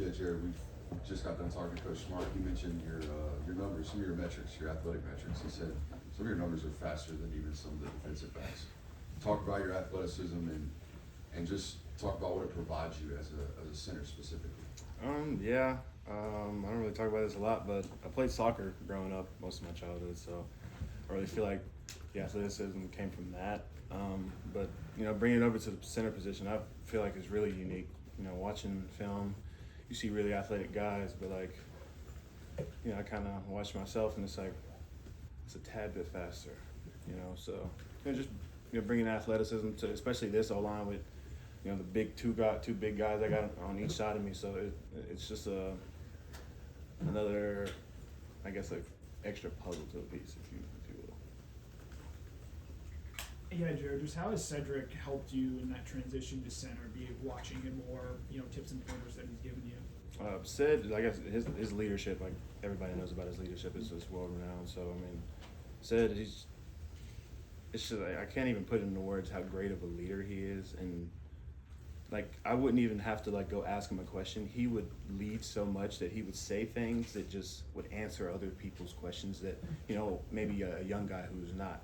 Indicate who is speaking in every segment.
Speaker 1: Yeah, Jared, we've just got done talking to Coach Smart. He mentioned your numbers, some of your metrics, your athletic metrics. He said some of your numbers are faster than even some of the defensive backs. Talk about your athleticism and just talk about what it provides you as a center specifically.
Speaker 2: Yeah. I don't really talk about this a lot, but I played soccer growing up most of my childhood, so I really feel like the athleticism came from that. But bringing it over to the center position, I feel like it's really unique. Watching film, you see really athletic guys, but I kind of watch myself, and it's like it's a tad bit faster. So just bringing athleticism to especially this O line with the two big guys I got on each side of me. So it's just another, I guess, like extra puzzle to the piece, if you will.
Speaker 3: Yeah, Jared, just how has Cedric helped you in that transition to center, be it watching him more, tips and pointers that he's given you?
Speaker 2: Sid, I guess his leadership, like everybody knows about his leadership, is just world renowned. So I mean, Sid, it's just I can't even put into words how great of a leader he is, and I wouldn't even have to go ask him a question. He would lead so much that he would say things that just would answer other people's questions that maybe a young guy who's not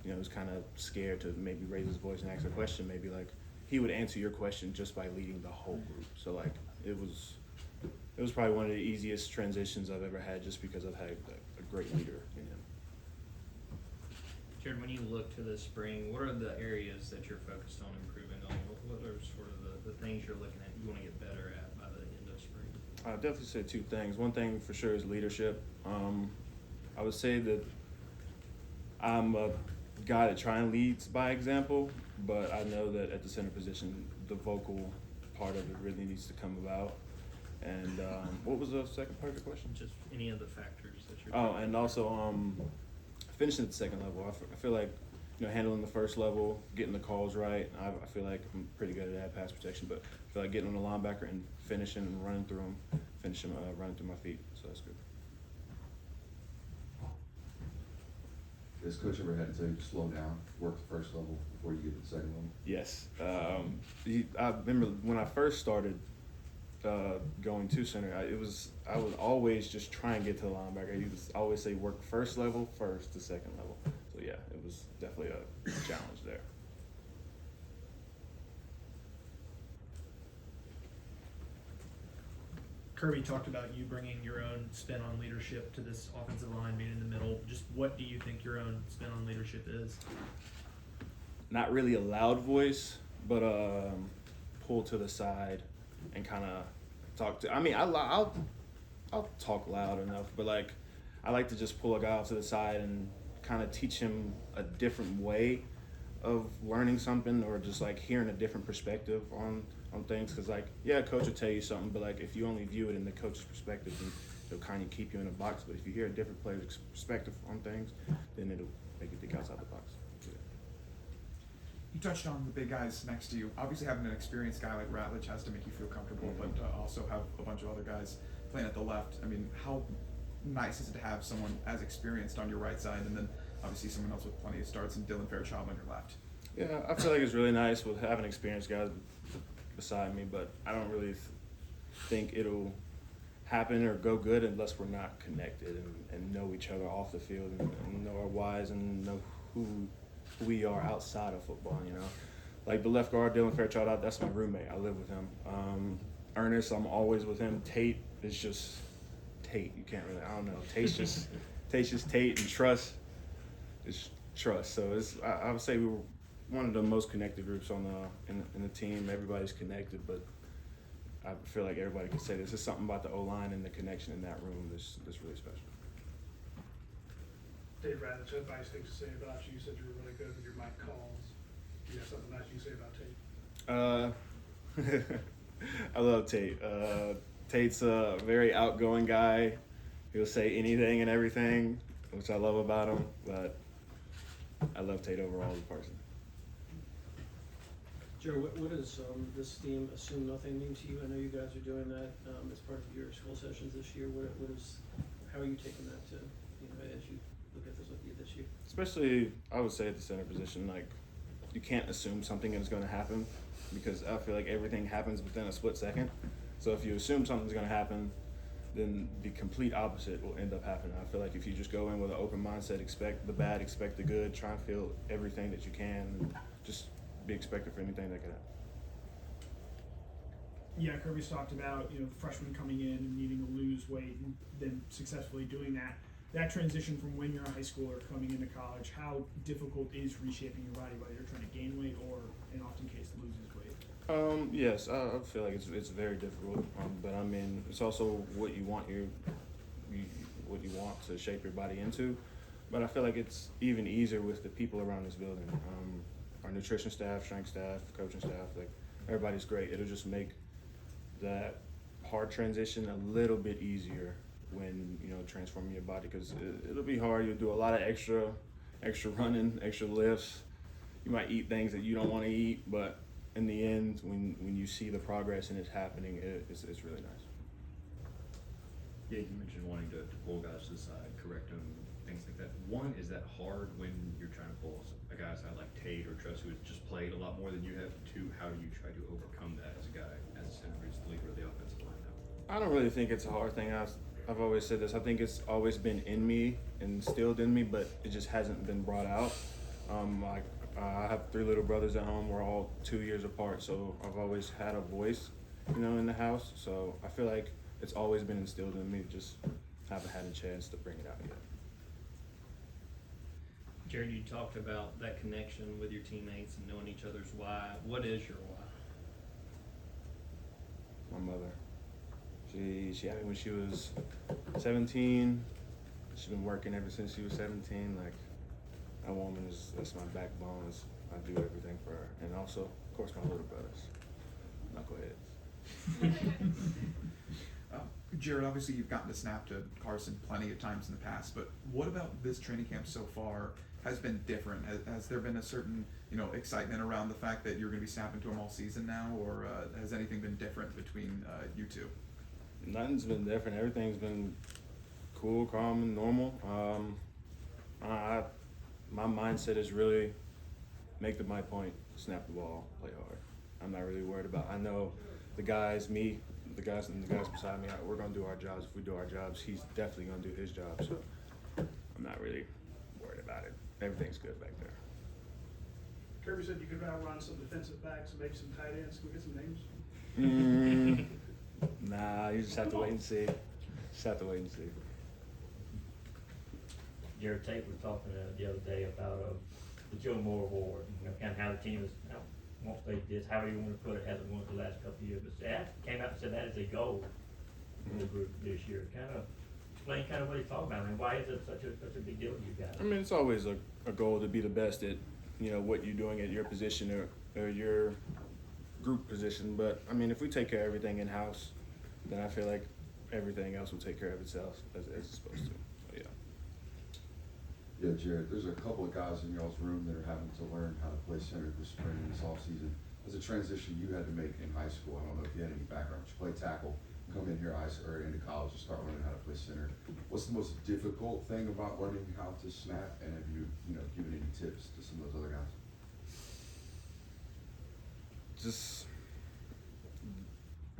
Speaker 2: who's kind of scared to maybe raise his voice and ask a question, maybe he would answer your question just by leading the whole group. So it was probably one of the easiest transitions I've ever had, just because I've had a great leader in him.
Speaker 4: Jared, when you look to the spring, what are the areas that you're focused on improving on? What are sort of the things you're looking at you want to get better at by the end of spring?
Speaker 2: I'd definitely say two things. One thing for sure is leadership. I would say that I'm a guy that try and leads by example, but I know that at the center position, the vocal part of it really needs to come about. And what was the second part of the question?
Speaker 4: Just any of the factors that you're
Speaker 2: and also finishing at the second level. I feel like handling the first level, getting the calls right. I feel like I'm pretty good at that pass protection, but I feel like getting on the linebacker and finishing and running through them, running through my feet. So that's good.
Speaker 1: Has Coach ever had to tell you to slow down, work the first level before you get to the second level?
Speaker 2: Yes. I remember when I first started going to center, I was always just trying to get to the linebacker. He would always say work first level first to second level. So yeah, it was definitely a challenge there.
Speaker 3: Kirby talked about you bringing your own spin on leadership to this offensive line, being in the middle. Just what do you think your own spin on leadership is?
Speaker 2: Not really a loud voice, but pull to the side and kind of talk to. I mean, I'll talk loud enough, but I like to just pull a guy off to the side and kind of teach him a different way of learning something, or just hearing a different perspective on things. Because coach will tell you something, but if you only view it in the coach's perspective, then it'll kind of keep you in a box. But if you hear a different player's perspective on things, then it'll make you think outside the box.
Speaker 5: You touched on the big guys next to you. Obviously, having an experienced guy like Ratledge has to make you feel comfortable, but also have a bunch of other guys playing at the left. I mean, how nice is it to have someone as experienced on your right side, and then obviously someone else with plenty of starts and Dylan Fairchild on your left?
Speaker 2: Yeah, I feel like it's really nice with having experienced guys beside me, but I don't really think it'll happen or go good unless we're not connected and know each other off the field and know our whys and know who we are outside of football. The left guard, Dylan Fairchild, that's my roommate. I live with him. Ernest, I'm always with him. Tate is just Tate. You can't really, I don't know. Tate's just Tate, and trust is trust. So I would say we were one of the most connected groups in the team. Everybody's connected, but I feel like everybody can say this is something about the O-line and the connection in that room that's really special.
Speaker 6: Dave Radich had nice things to say about you. You said you were really good with your mic calls. Do you have something nice you say about Tate?
Speaker 2: I love Tate. Tate's a very outgoing guy. He'll say anything and everything, which I love about him, but I love Tate overall as a person.
Speaker 7: Joe, what does this theme "Assume Nothing" mean to you? I know you guys are doing that as part of your school sessions this year. How are you taking that to, as you look at this year?
Speaker 2: Especially, I would say at the center position, you can't assume something is going to happen, because I feel like everything happens within a split second. So if you assume something's going to happen, then the complete opposite will end up happening. I feel like if you just go in with an open mindset, expect the bad, expect the good, try and feel everything that you can, and just be expected for anything that could happen.
Speaker 8: Yeah, Kirby's talked about, freshmen coming in and needing to lose weight and then successfully doing that. That transition from when you're a high schooler coming into college, how difficult is reshaping your body, whether you're trying to gain weight or, in often cases, loses weight?
Speaker 2: Yes, I feel like it's very difficult, but I mean, it's also what you want what you want to shape your body into. But I feel like it's even easier with the people around this building. Our nutrition staff, strength staff, coaching staff, like everybody's great. It'll just make that hard transition a little bit easier when transforming your body, because it'll be hard. You'll do a lot of extra running, extra lifts. You might eat things that you don't want to eat, but in the end, when you see the progress and it's happening, it's really nice.
Speaker 9: Yeah, you mentioned wanting to pull guys to the side, correct them, things like that. One, is that hard when you're trying to pull a guy aside like Tate or Truss, who has just played a lot more than you have? Two, how do you try to overcome that as a guy, as a center who's the leader of the offensive line now?
Speaker 2: I don't really think it's a hard thing. I've always said this. I think it's always been in me and instilled in me, but it just hasn't been brought out. I have 3 little brothers at home. We're all 2 years apart, so I've always had a voice, in the house. So I feel like it's always been instilled in me. Just haven't had a chance to bring it out yet.
Speaker 4: Jared, you talked about that connection with your teammates and knowing each other's why. What is your why?
Speaker 2: My mother. She had me when she was 17. She's been working ever since she was 17. Like, that woman that's my backbone. I do everything for her. And also, of course, my little brothers. Knuckleheads.
Speaker 5: Jared, obviously you've gotten to snap to Carson plenty of times in the past, but what about this training camp so far has been different? Has there been a certain, excitement around the fact that you're going to be snapping to him all season now, or has anything been different between you two?
Speaker 2: Nothing's been different. Everything's been cool, calm, and normal. My mindset is really make my point, snap the ball, play hard. I'm not really worried about. I know the guys, me, the guys beside me. We're gonna do our jobs. If we do our jobs, he's definitely gonna do his job. So I'm not really worried about it. Everything's good back there.
Speaker 6: Kirby said you could outrun some defensive backs and maybe some tight ends. Can we get some names?
Speaker 2: Nah, you just have to wait and see.
Speaker 10: Jared Tate was talking the other day about the Joe Moore Award and how the team is, won't say this, however you want to put it, hasn't won the last couple of years, but that came out and said that is a goal for the group this year. Explain what he's talking about and why is it such a big deal to you guys?
Speaker 2: I mean, it's always a goal to be the best at what you're doing at your position or your group position. But I mean, if we take care of everything in house, then I feel like everything else will take care of itself as it's supposed to. So, yeah.
Speaker 1: Yeah, Jared, there's a couple of guys in y'all's room that are having to learn how to play center this spring and this offseason. As a transition you had to make in high school, I don't know if you had any background, but you play tackle, come in here or into college and start learning how to play center. What's the most difficult thing about learning how to snap, and have you given any tips to some of those other guys?
Speaker 2: Just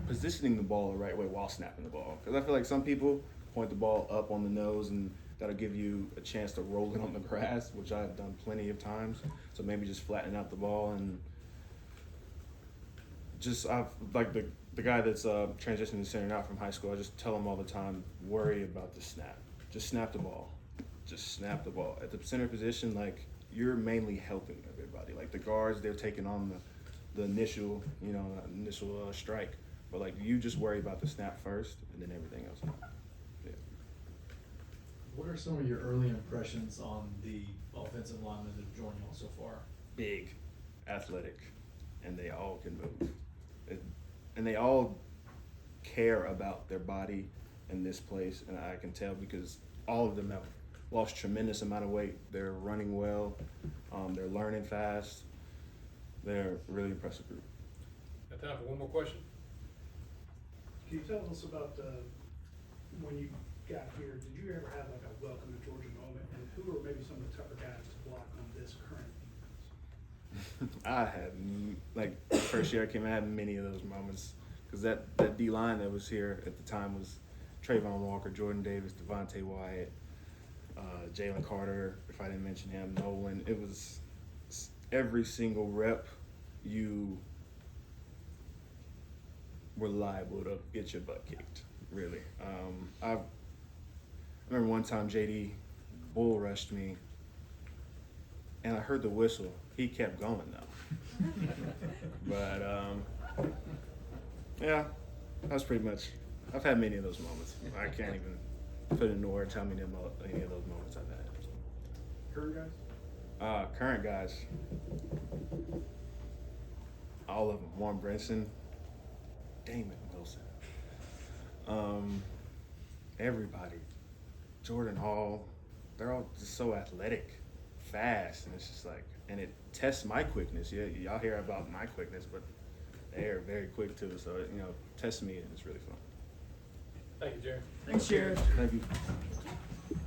Speaker 2: positioning the ball the right way while snapping the ball. Because I feel like some people point the ball up on the nose and that'll give you a chance to roll it on the grass, which I've done plenty of times. So maybe just flatten out the ball and I've like the guy that's transitioning to center now from high school, I just tell him all the time, worry about the snap. Just snap the ball. Just snap the ball. At the center position, like, you're mainly helping everybody. Like, the guards, they're taking on the initial strike. But, like, you just worry about the snap first and then everything else. Yeah.
Speaker 11: What are some of your early impressions on the offensive linemen that have joined y'all so far?
Speaker 2: Big, athletic, and they all can move. And they all care about their body in this place, and I can tell because all of them have lost tremendous amount of weight. They're running well, they're learning fast. They're a really impressive group.
Speaker 12: Got time for one more question?
Speaker 6: Can you tell us about when you got here, did you ever have like a welcome to Georgia moment, and who are maybe some of the tougher guys to block on this current defense?
Speaker 2: I had, like, the first year I came, I had many of those moments because because that D line that was here at the time was Trayvon Walker, Jordan Davis, Devontae Wyatt, Jalen Carter, if I didn't mention him, Nolan. It was every single rep you were liable to get your butt kicked, really. I remember one time JD bull rushed me, and I heard the whistle. He kept going though. But yeah, that's pretty much. I've had many of those moments. I can't even put into words how many of those moments I've had.
Speaker 6: Current guys?
Speaker 2: Current guys, all of them. Warren Brinson, Damon Wilson, everybody. Jordan Hall, they're all just so athletic, fast, and it's just like, and it tests my quickness. Yeah, y'all hear about my quickness, but they are very quick too. So tests me, and it's really fun.
Speaker 12: Thank you, Jerry.
Speaker 8: Thanks, Jared.
Speaker 2: Thank you.